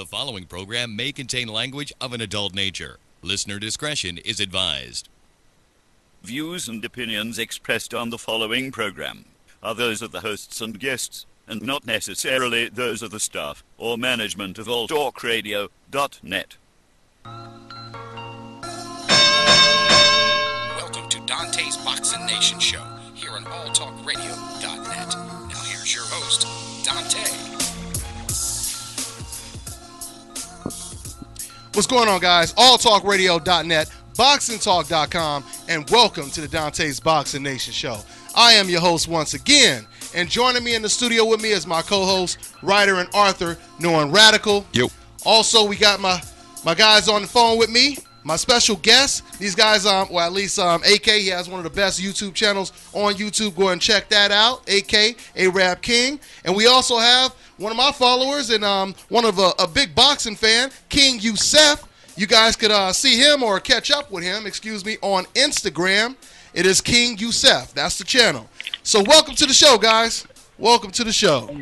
The following program may contain language of an adult nature. Listener discretion is advised. Views and opinions expressed on the following program are those of the hosts and guests, and not necessarily those of the staff or management of alltalkradio.net. Welcome to Dante's Boxing Nation Show here on alltalkradio.net. Now here's your host, Dante. What's going on, guys? alltalkradio.net, boxingtalk.com, and welcome to the Dante's Boxing Nation Show. I am your host once again, and joining me in the studio with me is my co-host, writer and author, Norrin Raddicall. Yo. Also, we got my guys on the phone with me, my special guests. These guys, well, at least AK, he has one of the best YouTube channels on YouTube. Go and check that out, AK, A-Rap King. And we also have one of my followers and one of a big boxing fan, King Yusef. You guys could see him or catch up with him, on Instagram. It is King Yusef. That's the channel. So welcome to the show, guys. Welcome to the show.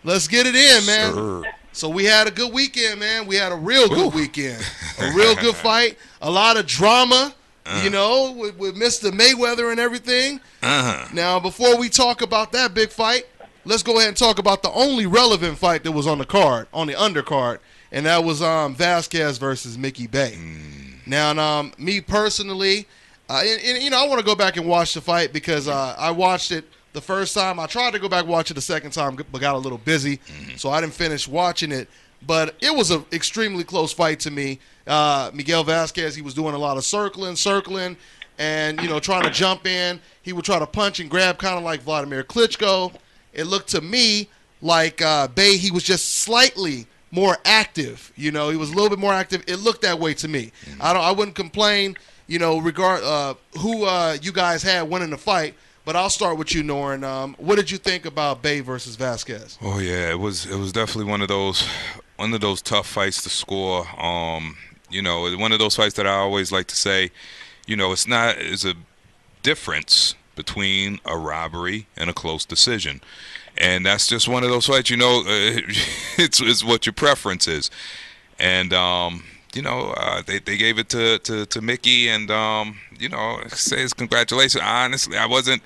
Let's get it in, man. Sure. So we had a good weekend, man. We had a real good weekend. A real good fight. A lot of drama, with Mr. Mayweather and everything. Now, before we talk about that big fight, let's go ahead and talk about the only relevant fight that was on the card, on the undercard, and that was Vasquez versus Mickey Bey. Now, me personally, I want to go back and watch the fight because I watched it the first time. I tried to go back and watch it the second time, but got a little busy, so I didn't finish watching it. But it was an extremely close fight to me. Miguel Vasquez, he was doing a lot of circling, and, trying to jump in. He would try to punch and grab kind of like Vladimir Klitschko. It looked to me like Bey, he was just slightly more active. He was a little bit more active. It looked that way to me. I wouldn't complain, regard who you guys had winning the fight. But I'll start with you, Norrin. What did you think about Bey versus Vasquez? Oh yeah, it was definitely one of those tough fights to score. One of those fights that I always like to say, it's a difference between a robbery and a close decision. And that's just one of those fights, it's what your preference is. And, they gave it to Mickey and, says congratulations. Honestly, I wasn't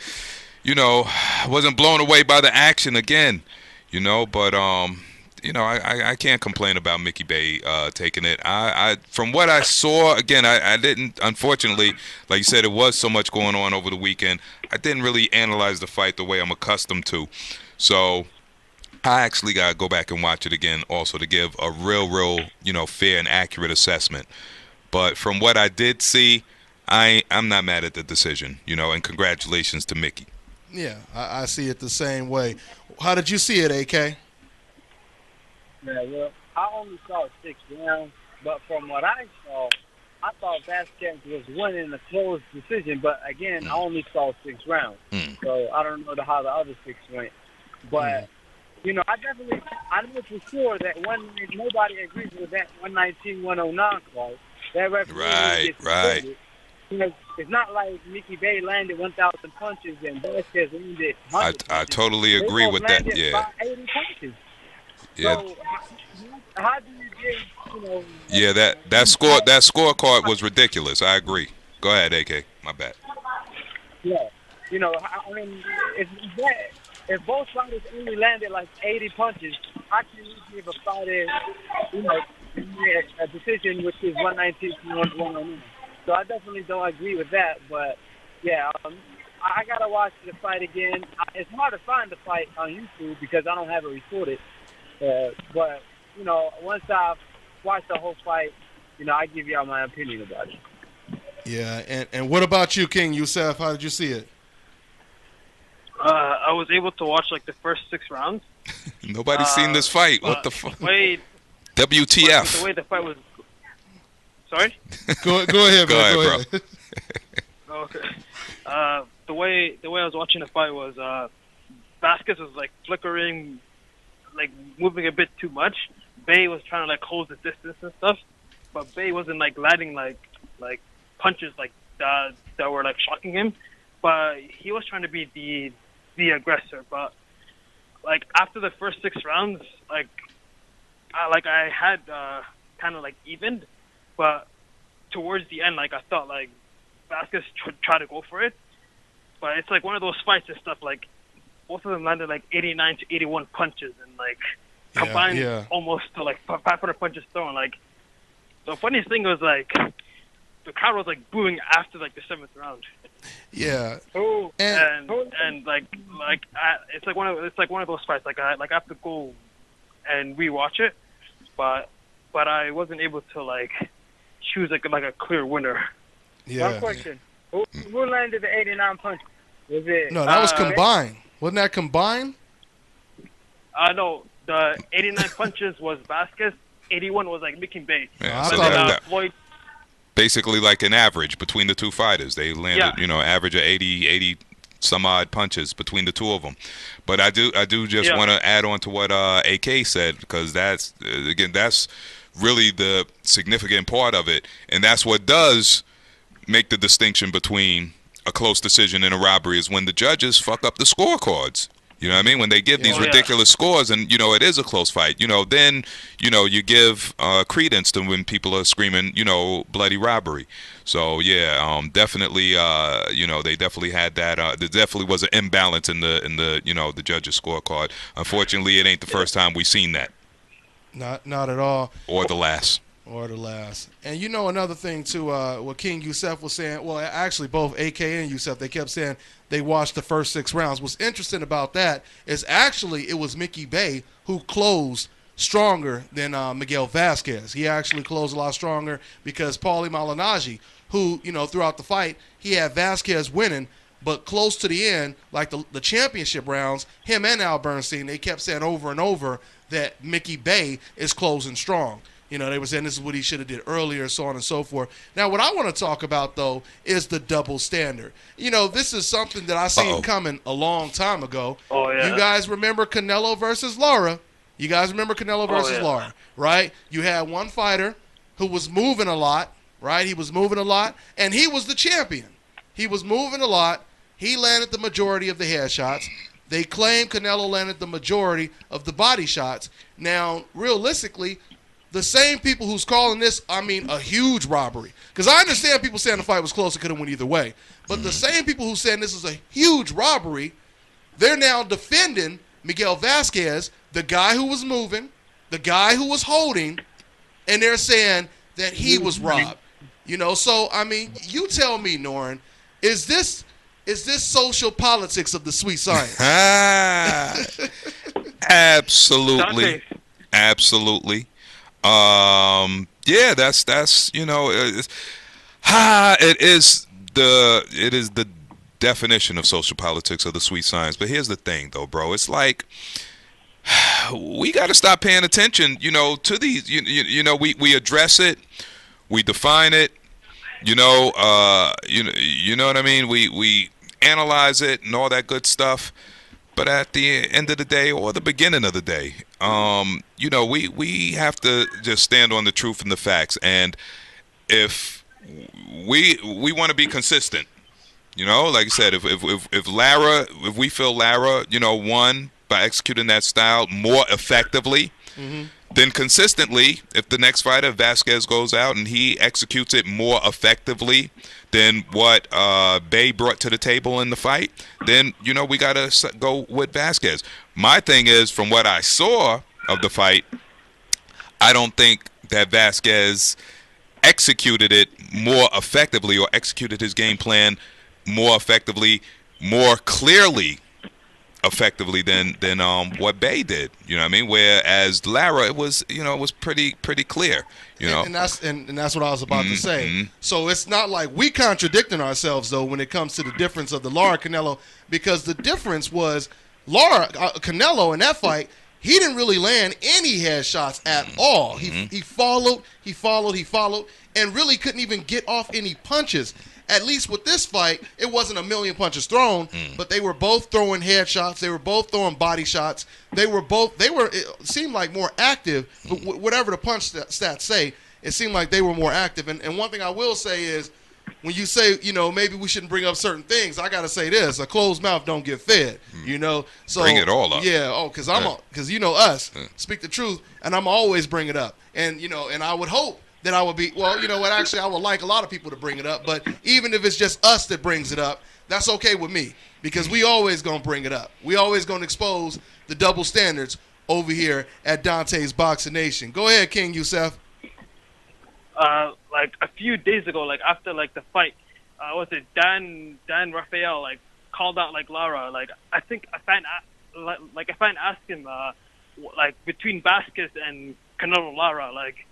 blown away by the action again, but, I can't complain about Mickey Bey taking it. I from what I saw, again, I didn't, unfortunately, like you said, it was so much going on over the weekend. I didn't really analyze the fight the way I'm accustomed to. So I actually got to go back and watch it again also to give a real, fair and accurate assessment. But from what I did see, I'm not mad at the decision, and congratulations to Mickey. Yeah, I see it the same way. How did you see it, AK? Yeah, well, I only saw 6 rounds, but from what I saw, I thought Vasquez was winning a close decision. But again, I only saw 6 rounds, so I don't know how the other 6 went. But I know for sure that nobody agrees with that 119-109 call. That referee Right. Because it's not like Mickey Bey landed 1,000 punches and Vasquez landed 100 I totally agree with that. Yeah. About 80 punches. Yeah. So how do you get, Yeah, that scorecard was ridiculous. I agree. Go ahead, AK. My bad. Yeah. I mean, if both fighters only landed like 80 punches, how can you give a fighter, a decision which is 119-109? So I definitely don't agree with that. But yeah, I gotta watch the fight again. It's hard to find the fight on YouTube because I don't have it recorded. But once I've watched the whole fight, I give y'all my opinion about it. Yeah, and what about you, King Yusef? How did you see it? I was able to watch like the first 6 rounds. Nobody's seen this fight. What the fuck? WTF? The way the fight was. Sorry. Go ahead, man. Go ahead, bro. Okay. The way I was watching the fight was Vasquez was like flickering, like moving a bit too much. Bey was trying to like hold the distance and stuff, but Bey wasn't like landing like punches like that were like shocking him. But he was trying to be the aggressor. But like after the first 6 rounds, like I had kind of like evened, but towards the end, like I thought like Vasquez tried to go for it, but it's like one of those fights and stuff. Like both of them landed like 89 to 81 punches, and like combined almost to like 500 punches thrown. Like the funniest thing was like the crowd was like booing after like the 7th round. Yeah. And it's like one of those fights. Like I have to go and rewatch it, but I wasn't able to like choose like a clear winner. Yeah. One question: Who landed the 89 punches? Was it? No, that was combined. Wasn't that combined? No, the 89 punches was Vasquez. 81 was like Mickey Bey. Yeah, so Floyd. Basically, like an average between the two fighters, they landed, average of 80 some odd punches between the two of them. But I do just want to add on to what AK said, because that's really the significant part of it, and that's what does make the distinction between a close decision and a robbery, is when the judges fuck up the scorecards. You know what I mean? When they give these ridiculous scores and, it is a close fight, then, you give credence to when people are screaming, bloody robbery. So, definitely, they definitely had that. There definitely was an imbalance in the the judges' scorecard. Unfortunately, it ain't the first time we've seen that. Not at all. Or the last. And another thing too, what King Yusef was saying, well, actually both AK and Yusef, they kept saying they watched the first 6 rounds. What's interesting about that is actually it was Mickey Bey who closed stronger than Miguel Vasquez. He actually closed a lot stronger because Paulie Malignaggi, who, throughout the fight, he had Vasquez winning, but close to the end, like the championship rounds, him and Al Bernstein, they kept saying over and over that Mickey Bey is closing strong. They were saying this is what he should have did earlier, so on and so forth. Now, what I want to talk about, though, is the double standard. This is something that I seen coming a long time ago. Oh, yeah. You guys remember Canelo versus Lara? Lara, right? You had one fighter who was moving a lot, right? He was moving a lot, and he was the champion. He was moving a lot. He landed the majority of the headshots. They claim Canelo landed the majority of the body shots. Now, realistically, the same people who's calling this, a huge robbery. Because I understand people saying the fight was close, it could have went either way. But the same people who saying this is a huge robbery, they're now defending Miguel Vasquez, the guy who was moving, the guy who was holding, and they're saying that he was robbed. So, you tell me, Norrin, is this social politics of the sweet science? Absolutely. Absolutely. That's it is the definition of social politics of the sweet science. But here's the thing, though, bro. It's like we got to stop paying attention, to these. We address it, we define it. You know what I mean. We analyze it and all that good stuff. But at the end of the day, or the beginning of the day, we have to just stand on the truth and the facts. And if we want to be consistent, like I said, if we feel Lara, won by executing that style more effectively, then consistently, if the next fighter, Vasquez, goes out and he executes it more effectively than what Bey brought to the table in the fight, then, we got to go with Vasquez. My thing is, from what I saw of the fight, I don't think that Vasquez executed it more effectively, or executed his game plan more effectively, more clearly effectively than what Bey did. You know what I mean? Whereas Lara, it was pretty clear. And that's what I was about to say. So it's not like we contradicting ourselves, though, when it comes to the difference of the Lara Canelo, because the difference was Canelo in that fight, he didn't really land any headshots at all. He followed, and really couldn't even get off any punches. At least with this fight, it wasn't a million punches thrown, but they were both throwing headshots. They were both throwing body shots. It seemed like more active, but whatever the punch stats say, it seemed like they were more active. And one thing I will say is, when you say, maybe we shouldn't bring up certain things, I gotta say this: a closed mouth don't get fed. So bring it all up. Yeah. Because us speak the truth, and I'm always bring it up, and and I would hope that I would be. Well, you know what? Actually, I would like a lot of people to bring it up, but even if it's just us that brings it up, that's okay with me because we always gonna bring it up. We always gonna expose the double standards over here at Dante's Boxing Nation. Go ahead, King Yusef. Like a few days ago, like after like the fight, was it Dan Rafael like called out like Lara? Like I find asked him like between Vasquez and Canelo Lara, like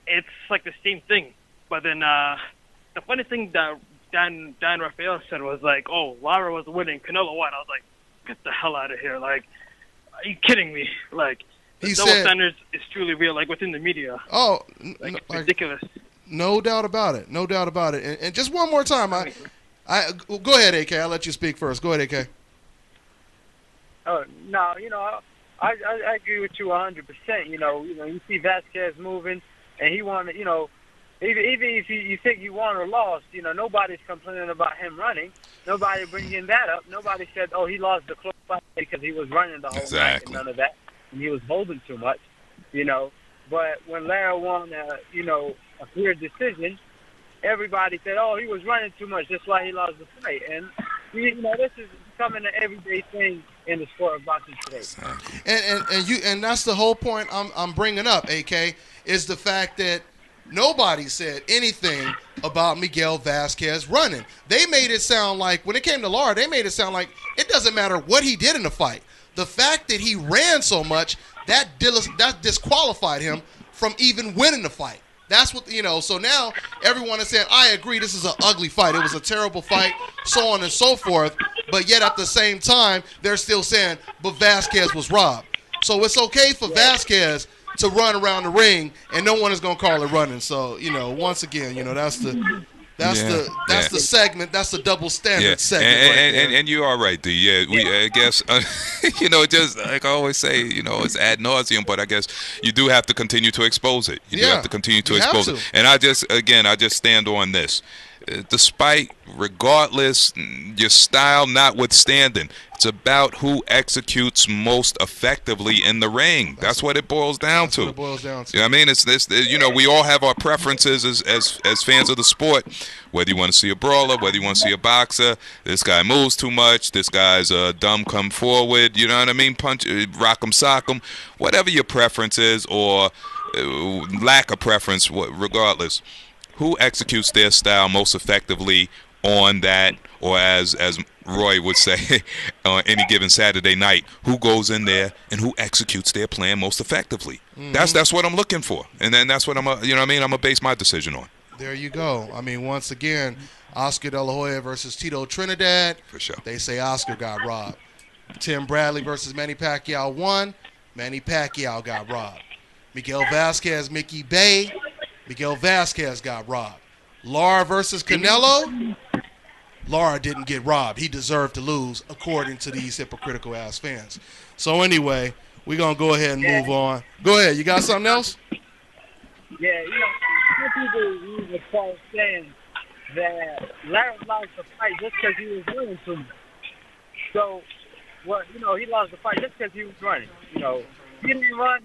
it's like the same thing. But then the funny thing that Dan Rafael said was like, oh, Lara was winning, Canelo won. I was like, get the hell out of here! Like, are you kidding me? Like. The double standards is truly real, like within the media. Oh, it's ridiculous. No doubt about it. No doubt about it. And just one more time, I go ahead, AK. I'll let you speak first. Go ahead, AK. Oh no, I agree with you 100%. You see Vasquez moving, and he wanted, even if you think he won or lost, nobody's complaining about him running. Nobody bringing that up. Nobody said, oh, he lost the close fight because he was running the whole night and none of that. And he was holding too much, But when Lara won, a clear decision, everybody said, "Oh, he was running too much. That's why he lost the fight." And this is becoming an everyday thing in the sport of boxing today. And that's the whole point I'm bringing up. AK is the fact that nobody said anything about Miguel Vasquez running. They made it sound like when it came to Lara, they made it sound like it doesn't matter what he did in the fight. The fact that he ran so much, that disqualified him from even winning the fight. That's what, so now everyone is saying, I agree, this is an ugly fight. It was a terrible fight, so on and so forth. But yet at the same time, they're still saying, but Vasquez was robbed. So it's okay for Vasquez to run around the ring, and no one is going to call it running. So, once again, that's the segment. That's the double standard segment. And you are right, D. Yeah, I guess just like I always say, it's ad nauseum, but I guess you do have to continue to expose it. You do have to continue to expose it. And I just stand on this. Despite, regardless, your style notwithstanding, it's about who executes most effectively in the ring. That's what it boils down to. What it boils down to. You know what I mean? It's this. We all have our preferences as fans of the sport. Whether you want to see a brawler, whether you want to see a boxer, this guy moves too much. This guy's dumb. Come forward. You know what I mean? Punch, rock 'em, sock 'em. Whatever your preference is, or lack of preference, regardless. Who executes their style most effectively on that, or as Roy would say, on any given Saturday night, who goes in there and who executes their plan most effectively? Mm-hmm. That's what I'm looking for, and then that's what I'm gonna base my decision on. There you go. I mean, once again, Oscar De La Hoya versus Tito Trinidad. For sure. They say Oscar got robbed. Tim Bradley versus Manny Pacquiao won. Manny Pacquiao got robbed. Miguel Vasquez, Mickey Bay. Miguel Vasquez got robbed. Lara versus Canelo. Lara didn't get robbed. He deserved to lose, according to these hypocritical-ass fans. So anyway, we're going to go ahead and move on. Go ahead. You got something else? Yeah, some people use the false saying that Lara lost the fight just because he was running too much. So, he lost the fight just because he was running. He didn't run,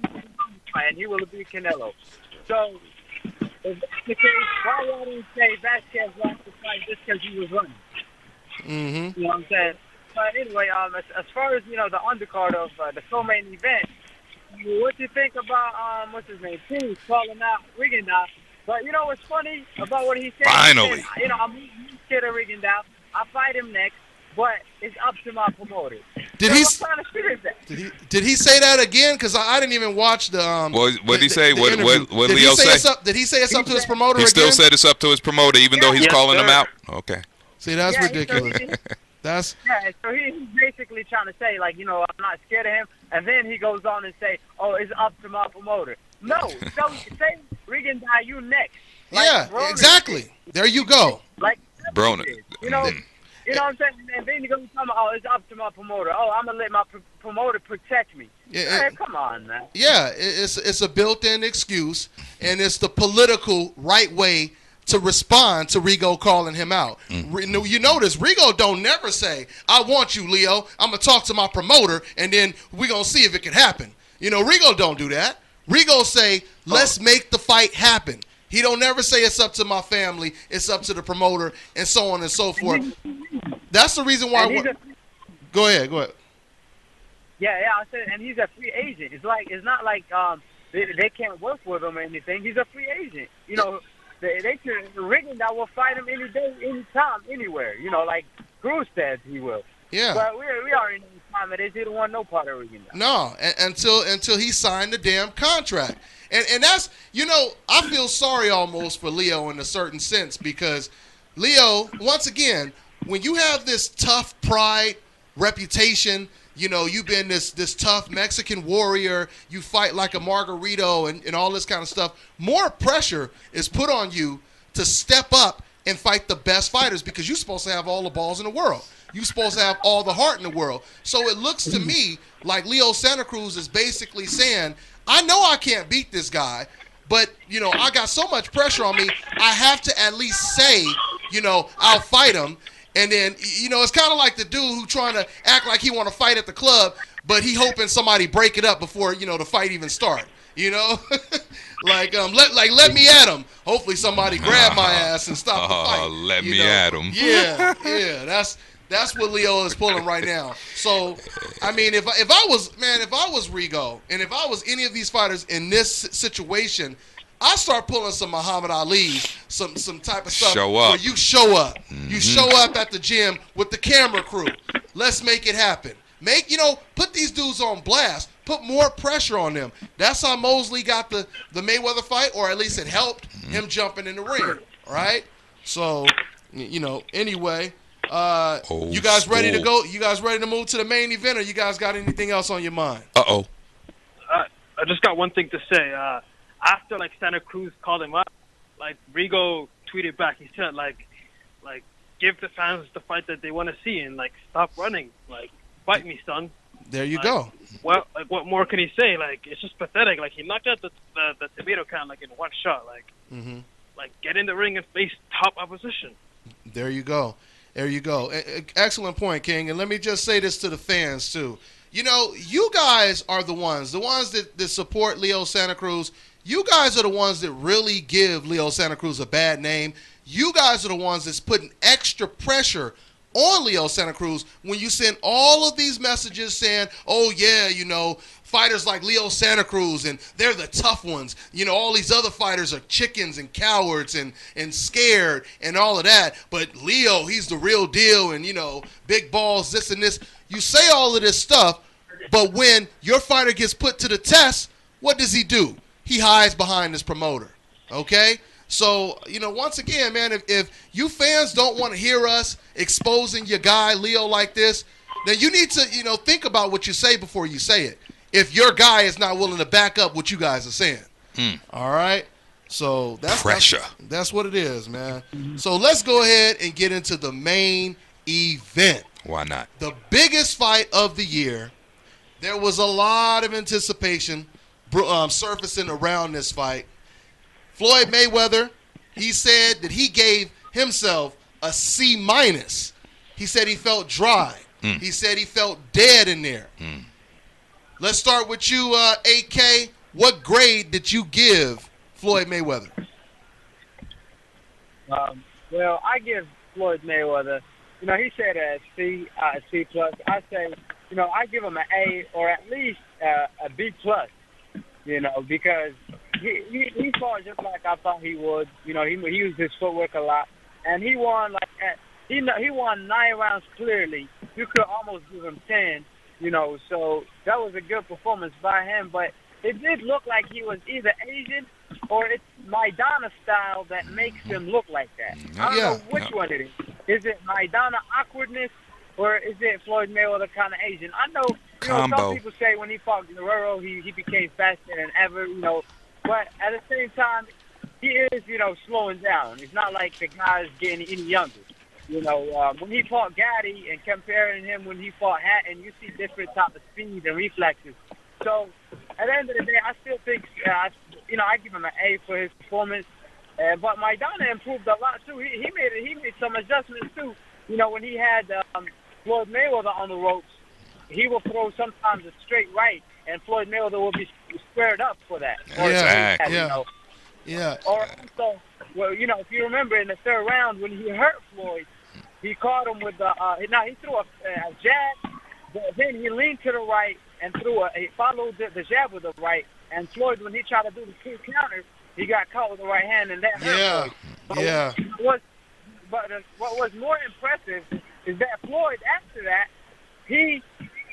and he would have beat Canelo. So, if that's the case, why wouldn't say Vasquez lost the fight just because he was running? Mm-hmm. You know what I'm saying? But anyway, as far as, the undercard of the co-main event, what you think about, what's his name, Cruz calling out Rigondeaux? But, what's funny about what he said? Finally. I'm scared of Rigondeaux. I'll fight him next, but it's up to my promoter. Did he say that again? Because I didn't even watch the. What did he say? What Leo say? Did he say it's up to his promoter? He still again? said it's up to his promoter, even though he's calling him out. Okay. See, that's ridiculous. So he's basically trying to say, I'm not scared of him, and then he goes on and say, "Oh, it's up to my promoter." No, so say Rigondeaux, you next. Exactly. There you go. Broner. You know what I'm saying? And then you're going to tell me, it's up to my promoter. Oh, I'm going to let my promoter protect me. Yeah, come on, man. Yeah, it's a built-in excuse, and it's the political right way to respond to Rigo calling him out. You notice Rigo don't never say, I want you, Leo. I'm going to talk to my promoter, and then we're going to see if it can happen. Rigo don't do that. Rigo say, let's make the fight happen. He don't never say it's up to my family, it's up to the promoter, and so on and so forth. That's the reason why. Go ahead. Yeah, I said, and he's a free agent. It's not like they can't work with him or anything. He's a free agent. They can Rigondeaux will fight him any day, anytime, anywhere. Like Cruz said he will. Yeah. But we already know the time it is. He don't want no part of Rigondeaux. No, until he signed the damn contract. And that's, I feel sorry almost for Leo in a certain sense, because Leo, once again, when you have this tough pride reputation, you've been this tough Mexican warrior, you fight like a Margarito and all this kind of stuff, more pressure is put on you to step up and fight the best fighters, because you're supposed to have all the balls in the world. You're supposed to have all the heart in the world. So it looks to me like Leo Santa Cruz is basically saying, I know I can't beat this guy, but, I got so much pressure on me, I have to at least say, I'll fight him. And then, it's kind of like the dude who trying to act like he want to fight at the club, but he hoping somebody break it up before, the fight even start. Let me at him. Hopefully somebody grab my ass and stop the fight. Let me at him. Yeah. That's what Leo is pulling right now. So, I mean, if I was Rigo, and if I was any of these fighters in this situation, I start pulling some Muhammad Ali's, some type of stuff where you show up. You show up at the gym with the camera crew. Let's make it happen. Put these dudes on blast. Put more pressure on them. That's how Mosley got the Mayweather fight, or at least it helped him jumping in the ring. All right? So, anyway, you guys ready to go? You guys ready to move to the main event, or you guys got anything else on your mind? I just got one thing to say. After Santa Cruz called him up, Rigo tweeted back. He said give the fans the fight that they want to see, and stop running. Fight me, son. There you go. Well, what more can he say? It's just pathetic. He knocked out the tomato can in one shot. Get in the ring and face top opposition. There you go. Excellent point, King. And let me just say this to the fans too. You guys are the ones that support Leo Santa Cruz. You guys are the ones that really give Leo Santa Cruz a bad name. You guys are the ones that's putting extra pressure on Leo Santa Cruz when you send all of these messages saying, oh, yeah, fighters like Leo Santa Cruz, and they're the tough ones. All these other fighters are chickens and cowards and scared and all of that. But Leo, he's the real deal, and, big balls, this and this. You say all of this stuff, but when your fighter gets put to the test, what does he do? He hides behind his promoter, okay? So, once again, man, if you fans don't want to hear us exposing your guy, Leo, like this, then you need to, think about what you say before you say it. If your guy is not willing to back up what you guys are saying. All right? So that's pressure. That's what it is, man. So let's go ahead and get into the main event. Why not? The biggest fight of the year. There was a lot of anticipation surfacing around this fight. Floyd Mayweather, he said that he gave himself a C-. He said he felt dry. He said he felt dead in there. Let's start with you, AK. What grade did you give Floyd Mayweather? Well, I give Floyd Mayweather, he said a C+. I say, I give him an A or at least a B+, because he fought just like I thought he would. He used his footwork a lot, and he won he won 9 rounds clearly. You could almost give him 10. So that was a good performance by him. But it did look like he was either Asian or it's Maidana style that makes him look like that. I don't know which one it is. Is it Maidana awkwardness or is it Floyd Mayweather kind of Asian? I know, some people say when he fought Guerrero, he became faster than ever, But at the same time, he is, slowing down. It's not like the guy's getting any younger. When he fought Gaddy and comparing him when he fought Hatton, you see different type of speed and reflexes. So at the end of the day, I still think, I give him an A for his performance. But Maidana improved a lot too. He made some adjustments too. You know, when he had Floyd Mayweather on the ropes, he will throw sometimes a straight right, and Floyd Mayweather will be squared up for that. Exactly. Yeah. Or also, well, you know, if you remember in the third round when he hurt Floyd, he caught him with the he threw a jab, but then he leaned to the right and he followed the jab with the right. And Floyd, when he tried to do the two counters, he got caught with the right hand, and that hurt Floyd. What was more impressive is that Floyd, after that, he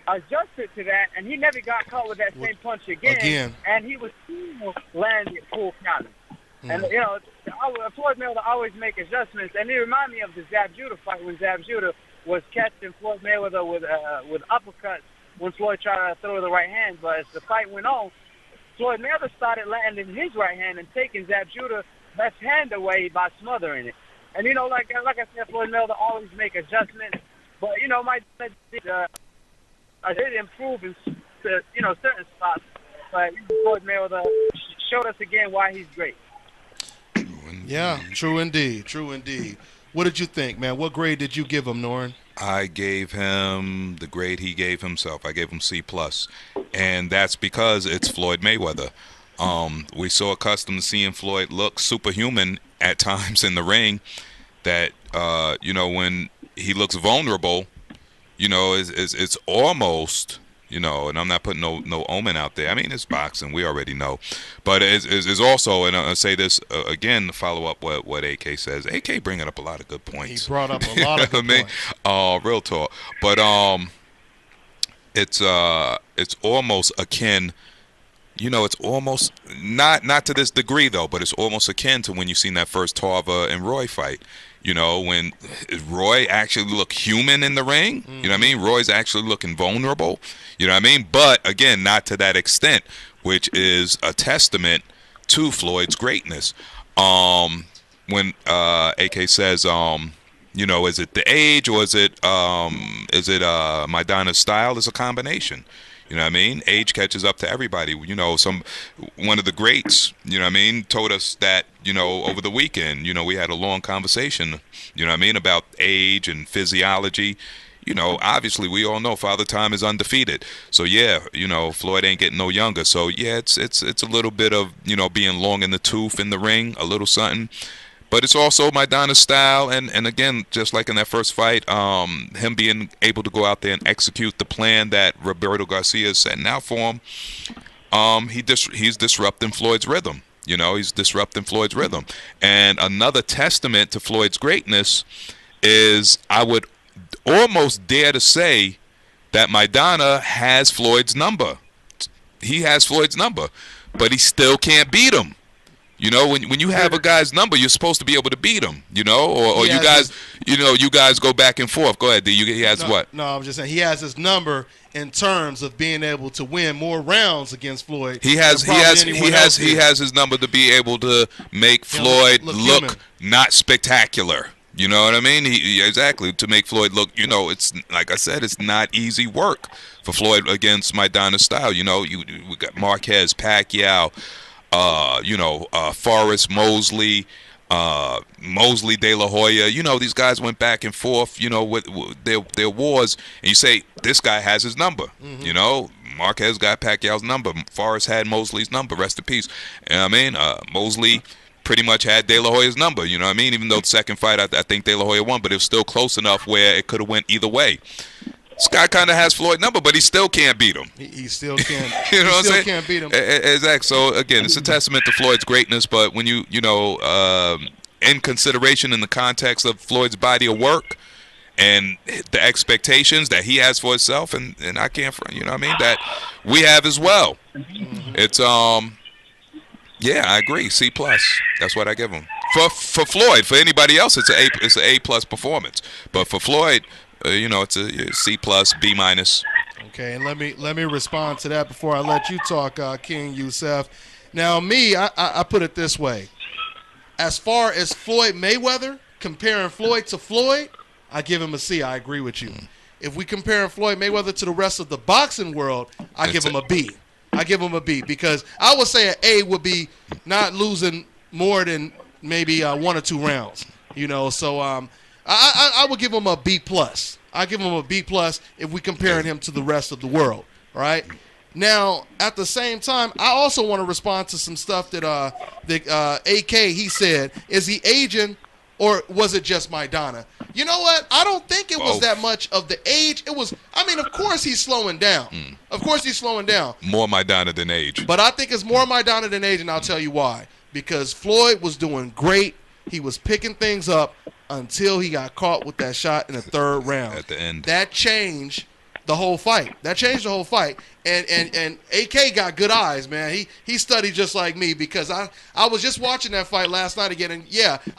adjusted to that, and he never got caught with that same punch again. And he was still landing full counters. And, you know, Floyd Mayweather always make adjustments. And it reminded me of the Zab Judah fight when Zab Judah was catching Floyd Mayweather with uppercuts when Floyd tried to throw the right hand. But as the fight went on, Floyd Mayweather started landing his right hand and taking Zab Judah's left hand away by smothering it. And, you know, like I said, Floyd Mayweather always make adjustments. But, you know, I did improve in, you know, certain spots. But Floyd Mayweather showed us again why he's great. Yeah, true indeed. What did you think, man? What grade did you give him, Norrin? I gave him the grade he gave himself. I gave him C+. And that's because it's Floyd Mayweather. We so accustomed to seeing Floyd look superhuman at times in the ring that, you know, when he looks vulnerable, you know, it's almost, you know, and I'm not putting no omen out there. I mean, it's boxing. We already know. But it's also, and I'll say this again to follow up what AK says. AK bringing up a lot of good points. He brought up a lot of good points. Real talk. But it's almost akin, you know, it's almost, not to this degree, though, but it's almost akin to when you seen that first Tarver and Roy fight. You know, when Roy actually looked human in the ring, you know what I mean? Roy's actually looking vulnerable, you know what I mean? But, again, not to that extent, which is a testament to Floyd's greatness. When AK says, you know, is it the age or is it Maidana's style? It's a combination. You know what I mean? Age catches up to everybody. You know, one of the greats, you know what I mean, told us that, you know, over the weekend, you know, we had a long conversation, you know what I mean, about age and physiology. You know, obviously we all know Father Time is undefeated. So yeah, you know, Floyd ain't getting no younger. So yeah, it's a little bit of, you know, being long in the tooth in the ring, a little something. But it's also Maidana's style, and again, just like in that first fight, him being able to go out there and execute the plan that Roberto Garcia is setting out for him, he's disrupting Floyd's rhythm. You know, he's disrupting Floyd's rhythm. And another testament to Floyd's greatness is, I would almost dare to say that Maidana has Floyd's number. He has Floyd's number, but he still can't beat him. You know, when you have a guy's number, you're supposed to be able to beat him. You know, or you guys, you know, you guys go back and forth. Go ahead, D. He has what? No, I'm just saying he has his number in terms of being able to win more rounds against Floyd. He has his number to be able to make Floyd look not spectacular. You know what I mean? Exactly, to make Floyd look, you know, it's like I said, it's not easy work for Floyd against Maidana's style. You know, we got Marquez, Pacquiao. You know, Forrest, Mosley, De La Hoya. You know, these guys went back and forth, you know, with their wars. And you say, this guy has his number. You know, Marquez got Pacquiao's number. Forrest had Mosley's number. Rest in peace. You know what I mean? Mosley pretty much had De La Hoya's number. You know what I mean? Even though the second fight, I think De La Hoya won, but it was still close enough where it could have went either way. This guy kind of has Floyd's number, but he still can't beat him. He still can't. You know what I'm saying? Can't beat him. Exactly. So again, it's a testament to Floyd's greatness. But when you know, in consideration in the context of Floyd's body of work and the expectations that he has for himself, and I can't, you know what I mean, that we have as well. It's yeah, I agree. C+. That's what I give him. For Floyd, for anybody else, it's an A+ performance. But for Floyd, you know, it's a C+, B-. Okay, and let me respond to that before I let you talk, King Yusef. Now, I put it this way. As far as Floyd Mayweather, comparing Floyd to Floyd, I give him a C. I agree with you. If we compare Floyd Mayweather to the rest of the boxing world, I give him a B. I give him a B because I would say an A would be not losing more than maybe 1 or 2 rounds. So I would give him a B+. I give him a B+ if we comparing him to the rest of the world, right? Now, at the same time, I also want to respond to some stuff that AK, he said, is he aging or was it just Maidana? You know what? I don't think it was that much of the age. It was, of course he's slowing down. Of course he's slowing down. More Maidana than age. But I think it's more Maidana than age, and I'll tell you why. Because Floyd was doing great. He was picking things up until he got caught with that shot in the 3rd round. At the end. That changed the whole fight. And AK got good eyes, man. He studied just like me because I was just watching that fight last night again, and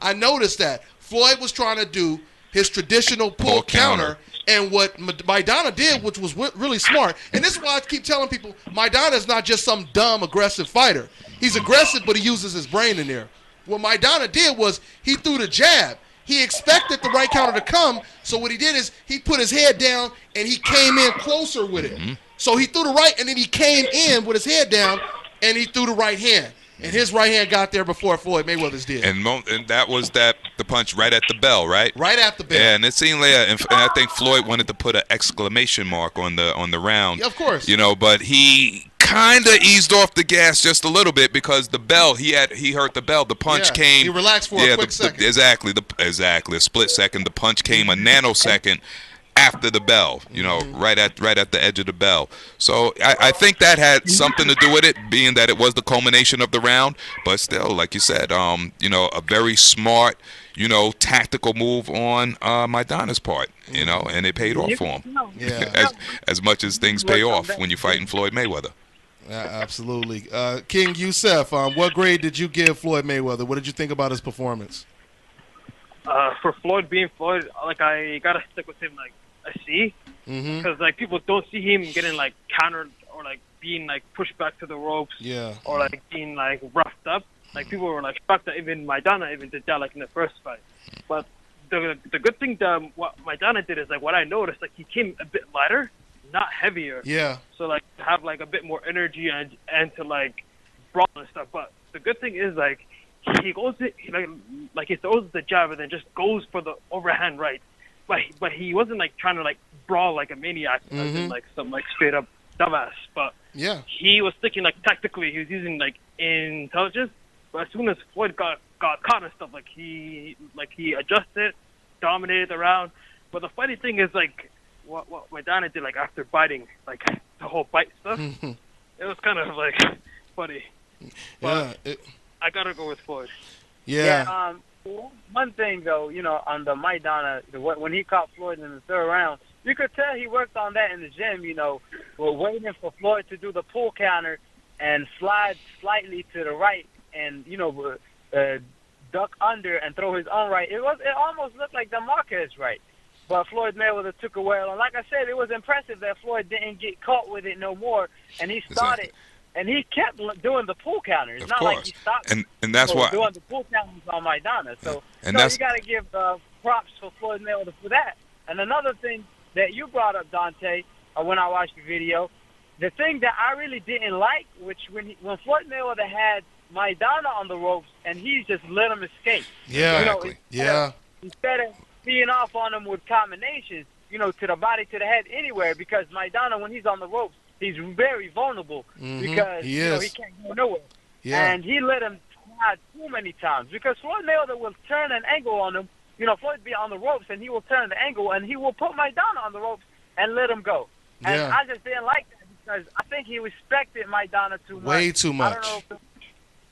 I noticed that Floyd was trying to do his traditional pull counter, and what Maidana did, which was really smart, and this is why I keep telling people, Maidana is not just some dumb, aggressive fighter. He's aggressive, but he uses his brain in there. What Maidana did was he threw the jab. He expected the right counter to come, so what he did is he put his head down, and he came in closer with it. So he threw the right, and then he came in with his head down, and he threw the right hand. And his right hand got there before Floyd Mayweather's did. And that was the punch right at the bell, right? Right at the bell. Yeah, and it seemed like, and I think Floyd wanted to put an exclamation mark on the round. Yeah, of course. But he kind of eased off the gas just a little bit because the bell, he heard the bell. The punch came. He relaxed for a quick second. Exactly, a split second. The punch came a nanosecond after the bell, right at the edge of the bell. So I think that had something to do with it, being that it was the culmination of the round. But still, like you said, a very smart, tactical move on Maidana's part, and it paid off for him. Yeah. as much as things pay off when you're fighting Floyd Mayweather. Yeah, absolutely. King Yusef, what grade did you give Floyd Mayweather? What did you think about his performance? For Floyd being Floyd, I gotta stick with him a C, because people don't see him getting countered or being pushed back to the ropes, or being roughed up. People were shocked that even Maidana even did that in the first fight. But the good thing that what Maidana did is what I noticed, he came a bit lighter, not heavier. Yeah. So to have a bit more energy and to brawl and stuff. But the good thing is he goes he throws the jab and then just goes for the overhand right. But he wasn't trying to brawl like a maniac, as in some straight up dumbass. But he was sticking tactically. He was using intelligence. But as soon as Floyd got caught and stuff, he adjusted, dominated the round. But the funny thing is what Maidana did after biting, the whole bite stuff. It was kind of funny. But I gotta go with Floyd. Yeah. One thing, though, on the Maidana, when he caught Floyd in the 3rd round, you could tell he worked on that in the gym, We're waiting for Floyd to do the pull counter and slide slightly to the right and, duck under and throw his own right. It almost looked like the Marquez right. But Floyd Mayweather took away. And like I said, it was impressive that Floyd didn't get caught with it no more, and he started. Exactly. And he kept doing the pull counters. It's not like he stopped and that's why doing the pull counters on Maidana. So you got to give props for Floyd Mayweather for that. And another thing that you brought up, Dante, when I watched the video, the thing that I really didn't like, which when Floyd Mayweather had Maidana on the ropes and he just let him escape. Yeah, Instead of teeing off on him with combinations, to the body, to the head, anywhere, because Maidana, when he's on the ropes, he's very vulnerable because he can't go nowhere. Yeah. And he let him slide too many times because Floyd Mayweather will turn an angle on him. Floyd be on the ropes and he will turn the angle and he will put Maidana on the ropes and let him go. And I just didn't like that because I think he respected Maidana too much. Way too much. I don't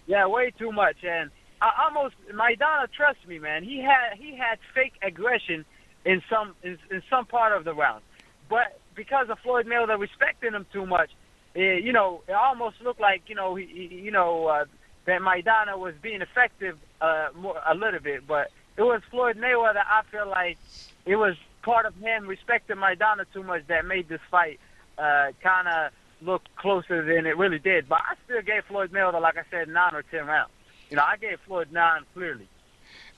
know way too much. And Maidana, trust me, man, he had fake aggression in some part of the round. But because of Floyd Mayweather respecting him too much, it almost looked like that Maidana was being effective a little bit. But it was Floyd Mayweather. I feel like it was part of him respecting Maidana too much that made this fight kind of look closer than it really did. But I still gave Floyd Mayweather, like I said, 9 or 10 rounds. I gave Floyd 9 clearly.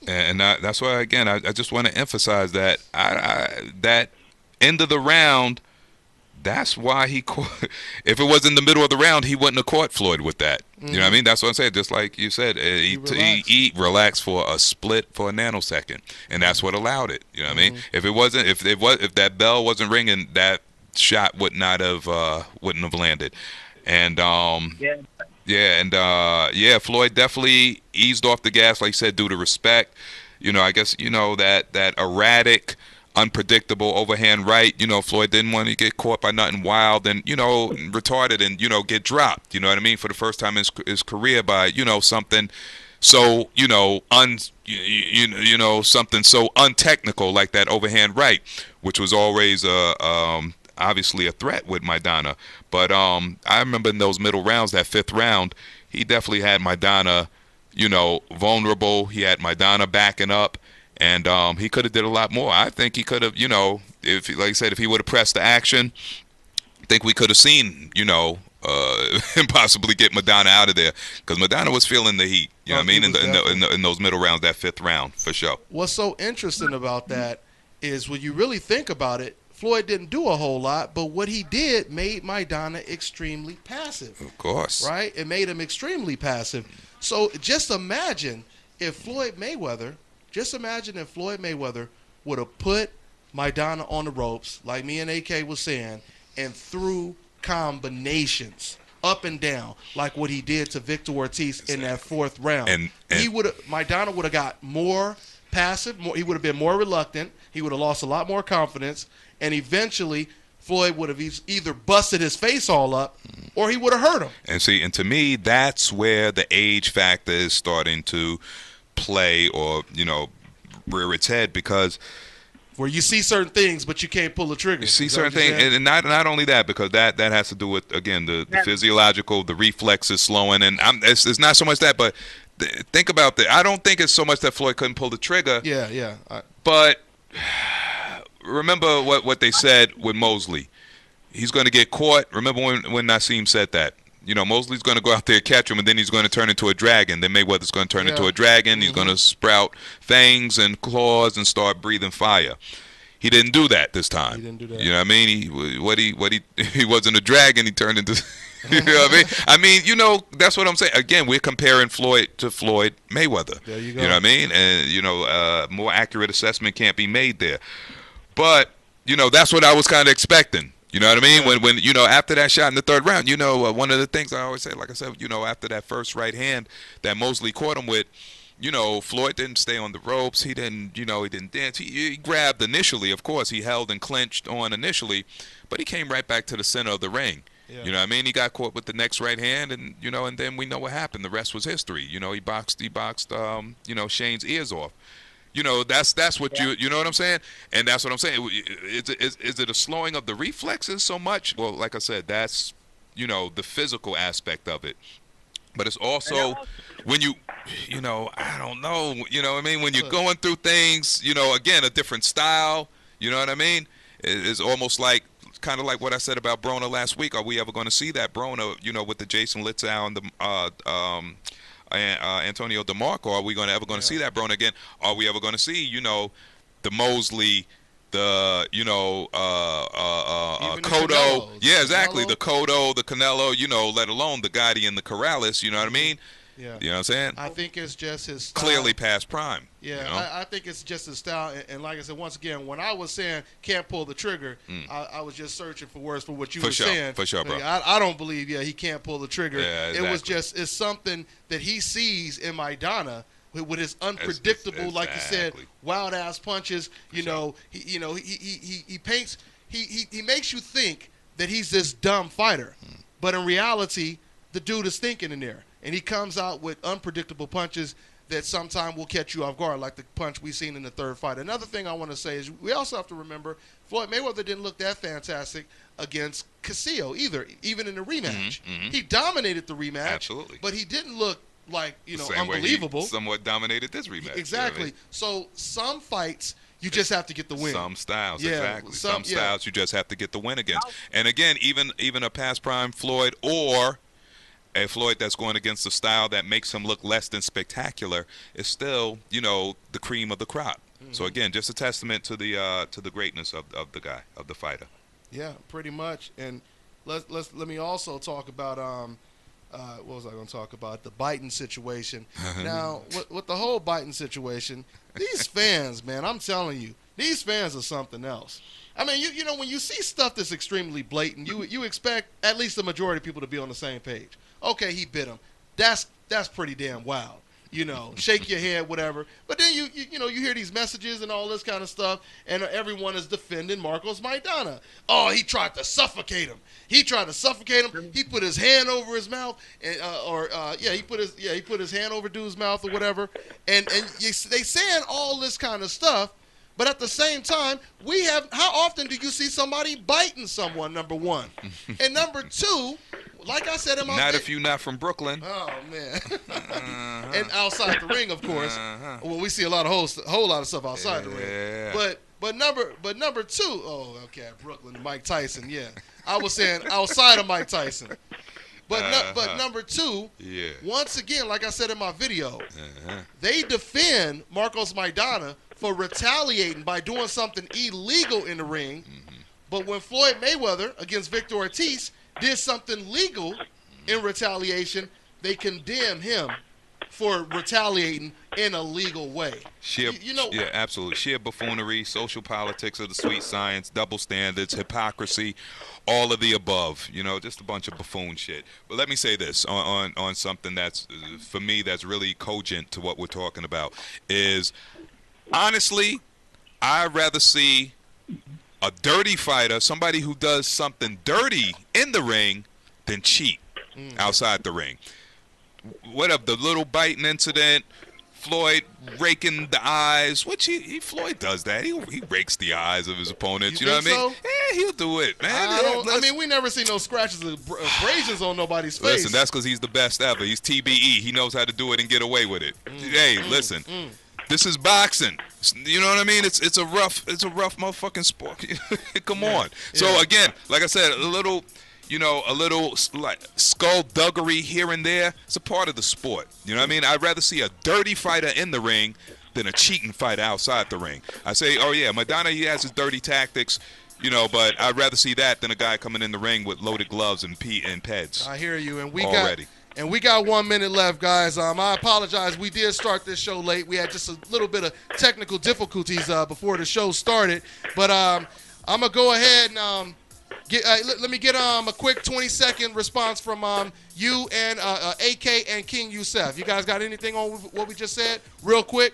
And that's why, again, I just want to emphasize that that end of the round, That's why he caught. If it was in the middle of the round, he wouldn't have caught Floyd with that. You know what I mean? That's what I'm saying. Just like you said, he relaxed for a split for a nanosecond, and that's what allowed it. You know what I mean? If it wasn't, if that bell wasn't ringing, that shot wouldn't have landed. And Floyd definitely eased off the gas, like you said, due to respect. You know, I guess that erratic, unpredictable overhand right. Floyd didn't want to get caught by nothing wild and retarded and get dropped. You know what I mean? For the first time in his career by something so something so untechnical like that overhand right, which was always obviously a threat with Maidana. But I remember in those middle rounds, that fifth round, he definitely had Maidana vulnerable. He had Maidana backing up. And he could have did a lot more. I think he could have, if, like I said, if he would have pressed the action, I think we could have seen, him possibly get Maidana out of there, because Maidana was feeling the heat. You know what I mean? In those middle rounds, that fifth round, for sure. What's so interesting about that is when you really think about it, Floyd didn't do a whole lot, but what he did made Maidana extremely passive. Of course. Right? It made him extremely passive. So just imagine if Floyd Mayweather would have put Maidana on the ropes, like me and AK was saying, and threw combinations up and down, like what he did to Victor Ortiz in that fourth round. And Maidana would have got more passive. He would have been more reluctant. He would have lost a lot more confidence, and eventually Floyd would have either busted his face all up or he would have hurt him. And to me, that's where the age factor is starting to play or rear its head, because where you see certain things but you can't pull the trigger. You see certain things, and not only that, because that has to do with, again, the physiological, the reflexes slowing, and it's not so much that, but think about that. I don't think it's so much that Floyd couldn't pull the trigger. Yeah. But remember what they said with Mosley. He's going to get caught. Remember when Nassim said that. Mosley's going to go out there, catch him, and then he's going to turn into a dragon. Then Mayweather's going to turn into a dragon. He's going to sprout fangs and claws and start breathing fire. He didn't do that this time. He didn't do that. You know what I mean? He wasn't a dragon. He turned into. You know what I mean? That's what I'm saying. Again, we're comparing Floyd to Floyd Mayweather. There you go. You know what I mean? And more accurate assessment can't be made there. But that's what I was kind of expecting. You know what I mean? When after that shot in the third round, one of the things I always say, like I said, after that first right hand that Mosley caught him with, Floyd didn't stay on the ropes. He didn't, he didn't dance. He grabbed initially, of course. He held and clenched on initially, but he came right back to the center of the ring. Yeah. You know what I mean? He got caught with the next right hand, and and then we know what happened. The rest was history. He boxed Shane's ears off. That's what you know what I'm saying? And that's what I'm saying. Is it a slowing of the reflexes so much? Well, like I said, that's, the physical aspect of it. But it's also when I don't know, what I mean? When you're going through things, again, a different style, you know what I mean? It's almost like, kind of like what I said about Broner last week. Are we ever going to see that Broner, with the Jason Litzau and the Antonio DeMarco? Are we ever going to see that Broner again? Are we ever going to see, the Mosley, the Cotto? Yeah, exactly. The Cotto, the Canelo, let alone the Gotti and the Corrales. You know what I mean? Yeah. You know what I'm saying? I think it's just his style. Clearly past prime. Yeah, I think it's just his style. And like I said, once again, when I was saying can't pull the trigger, I was just searching for words for what you were saying. For sure, bro. I don't believe, he can't pull the trigger. Yeah, exactly. It's something that he sees in Maidana with his unpredictable, like you said, wild ass punches. He paints, he makes you think that he's this dumb fighter, but in reality, the dude is thinking in there. And he comes out with unpredictable punches that sometimes will catch you off guard, like the punch we seen in the third fight. Another thing I want to say is we also have to remember Floyd Mayweather didn't look that fantastic against Castillo either, even in the rematch. He dominated the rematch, absolutely, but he didn't look like unbelievable. He somewhat dominated this rematch. Exactly. You know what I mean? So some fights you just have to get the win. Some styles, exactly. Some styles you just have to get the win against. And again, even a past prime Floyd or a Floyd that's going against a style that makes him look less than spectacular is still, the cream of the crop. So again, just a testament to the greatness of the guy, of the fighter. Yeah, pretty much. And let me also talk about what was I going to talk about? The Biden situation. Now, with the whole Biden situation, these fans, man, I'm telling you, these fans are something else. I mean, you know, when you see stuff that's extremely blatant, you expect at least the majority of people to be on the same page. Okay, he bit him. That's pretty damn wild. You know, shake your head, whatever. But then you hear these messages and all this kind of stuff, and everyone is defending Marcos-Maidana. Oh, he tried to suffocate him. He put his hand over his mouth, and he put his hand over dude's mouth or whatever. And they saying all this kind of stuff, but at the same time, how often do you see somebody biting someone? Number one, and number two. Like I said in my not if you're not from Brooklyn. Oh man, and outside the ring, of course. Well, we see a whole lot of stuff outside the ring. But number two. Oh, okay, Brooklyn, Mike Tyson. Yeah, I was saying outside of Mike Tyson. But number two. Yeah. Once again, like I said in my video, they defend Marcos-Maidana for retaliating by doing something illegal in the ring. But when Floyd Mayweather against Victor Ortiz did something legal in retaliation, they condemn him for retaliating in a legal way. Yeah, absolutely. Sheer buffoonery, social politics of the sweet science, double standards, hypocrisy, all of the above. You know, just a bunch of buffoon shit. But let me say this on something that's, for me, that's really cogent to what we're talking about is, honestly, I'd rather see a dirty fighter, somebody who does something dirty in the ring, than cheat outside the ring. What up, the little biting incident, Floyd raking the eyes, which Floyd does that. He rakes the eyes of his opponents. You know what I mean? Yeah, he'll do it, man. I mean, we never see no scratches or abrasions on nobody's face. Listen, that's because he's the best ever. He's TBE. He knows how to do it and get away with it. Listen. This is boxing. You know what I mean? It's a rough motherfucking sport. Come on. So again, like I said, a little like skullduggery here and there. It's a part of the sport. You know what I mean? I'd rather see a dirty fighter in the ring than a cheating fighter outside the ring. I say, oh yeah, Maidana, he has his dirty tactics, but I'd rather see that than a guy coming in the ring with loaded gloves and peds. I hear you, and we got 1 minute left, guys. I apologize. We did start this show late. We had just a little bit of technical difficulties before the show started. But I'm going to go ahead and let me get a quick 20-second response from you and AK and King Yusef. You guys got anything on what we just said? Real quick.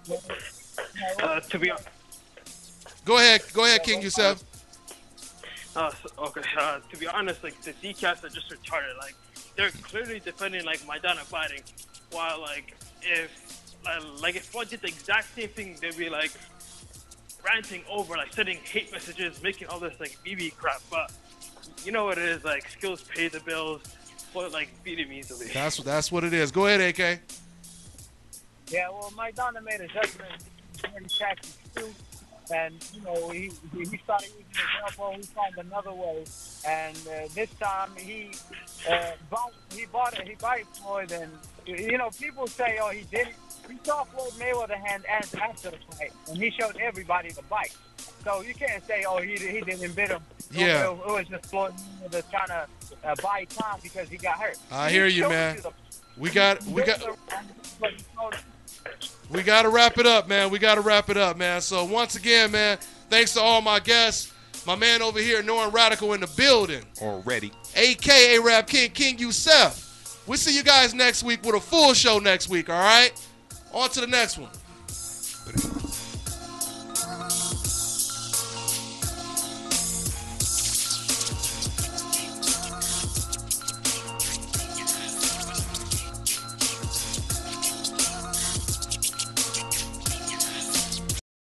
To be Go ahead, King Yusef. Okay. To be honest, like, the decaps are just retarded. Like, they're clearly defending like Maidana fighting, while like if Floyd did the exact same thing, they'd be like ranting over, like sending hate messages, making all this like BB crap. But you know what it is, like skills pay the bills. Floyd like beat him easily. That's what it is. Go ahead, AK. Yeah, well, Maidana made a judgment in tactics too. And, he started using his elbow. He found another way. And this time he bite Floyd. And, people say, oh, he didn't. He saw Floyd Mayweather hand after the fight. And he showed everybody the bite. So you can't say, oh, he didn't bit him. Yeah. It was just Floyd Mayweather trying to buy time because he got hurt. I hear you, man. We got to wrap it up, man. So once again, man, thanks to all my guests. My man over here, Norrin Raddicall, in the building. Already. AKA Rap King Yusef. We'll see you guys next week with a full show next week, all right? On to the next one.